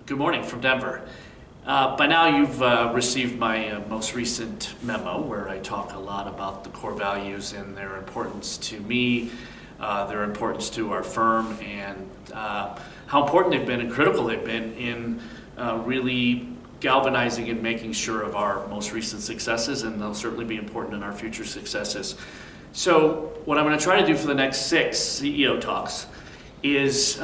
Good morning from Denver. By now you've received my most recent memo where I talk a lot about the core values and their importance to me, their importance to our firm, and how important they've been and critical they've been in really galvanizing and making sure of our most recent successes, and they'll certainly be important in our future successes. So what I'm going to try to do for the next 6 CEO talks is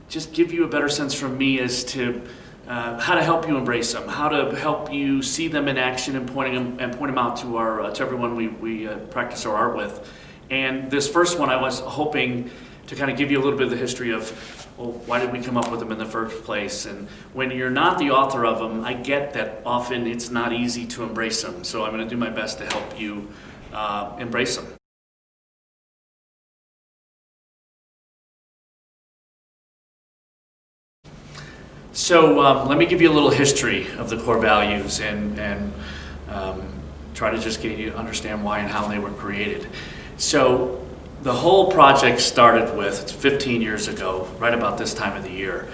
just give you a better sense from me as to how to help you embrace them, how to help you see them in action and point them out to everyone we practice our art with. And this first one, I was hoping to kind of give you a little bit of the history of, well, why did we come up with them in the first place? And when you're not the author of them, I get that often it's not easy to embrace them. So I'm going to do my best to help you embrace them. So let me give you a little history of the core values and try to just get you to understand why and how they were created. So the whole project started with, it's 15 years ago, right about this time of the year,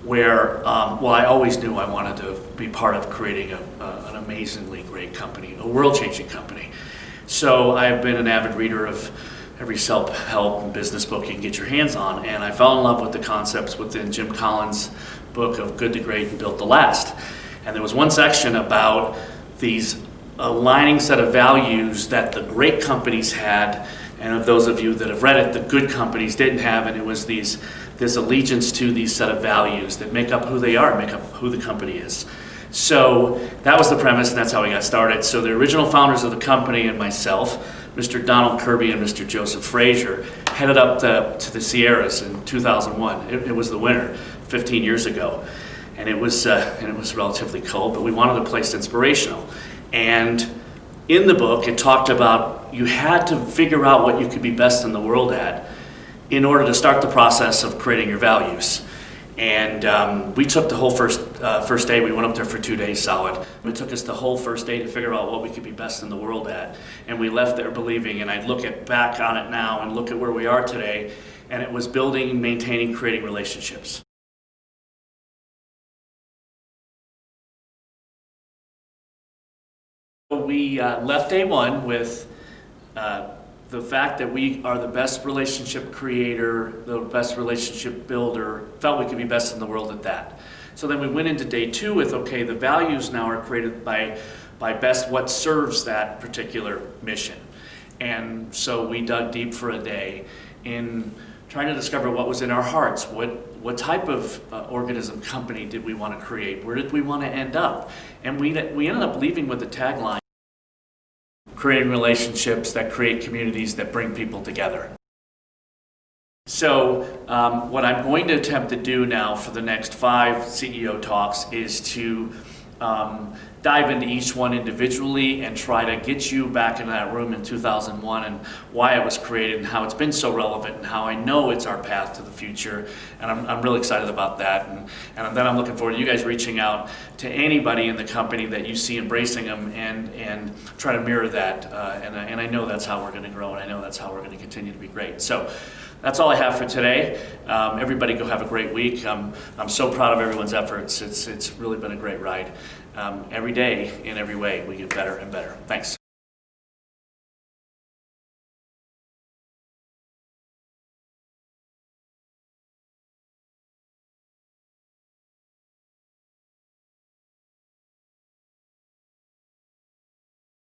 where, well, I always knew I wanted to be part of creating an amazingly great company, a world-changing company. So I've been an avid reader of every self-help and business book you can get your hands on, and I fell in love with the concepts within Jim Collins' book of Good to Great and Built to Last. And there was one section about these aligning set of values that the great companies had, and of those of you that have read it, the good companies didn't have, and it was this allegiance to these set of values that make up who they are, make up who the company is. So that was the premise, and that's how we got started. So the original founders of the company and myself, Mr. Donald Kirby and Mr. Joseph Frazier, headed up to the Sierras in 2001. It was the winter, 15 years ago, and it was relatively cold, but we wanted a place inspirational. And in the book, it talked about you had to figure out what you could be best in the world at in order to start the process of creating your values. And we took the whole first day. We went up there for 2 days solid. It took us the whole first day to figure out what we could be best in the world at. And we left there believing, and I look back on it now and look at where we are today, and it was building, maintaining, creating relationships. We left day one with the fact that we are the best relationship creator, the best relationship builder, felt we could be best in the world at that. So then we went into day 2 with, okay, the values now are created by best what serves that particular mission. And so we dug deep for a day in trying to discover what was in our hearts, what type of organism company did we want to create, where did we want to end up? And we ended up leaving with the tagline, creating relationships that create communities that bring people together. So what I'm going to attempt to do now for the next 5 CEO talks is to dive into each one individually and try to get you back into that room in 2001 and why it was created and how it's been so relevant and how I know it's our path to the future. And I'm really excited about that. And then I'm looking forward to you guys reaching out to anybody in the company that you see embracing them and try to mirror that. And I know that's how we're going to grow, and I know that's how we're going to continue to be great. So that's all I have for today. Everybody go have a great week. I'm so proud of everyone's efforts. It's really been a great ride. Every day, in every way, we get better and better. Thanks.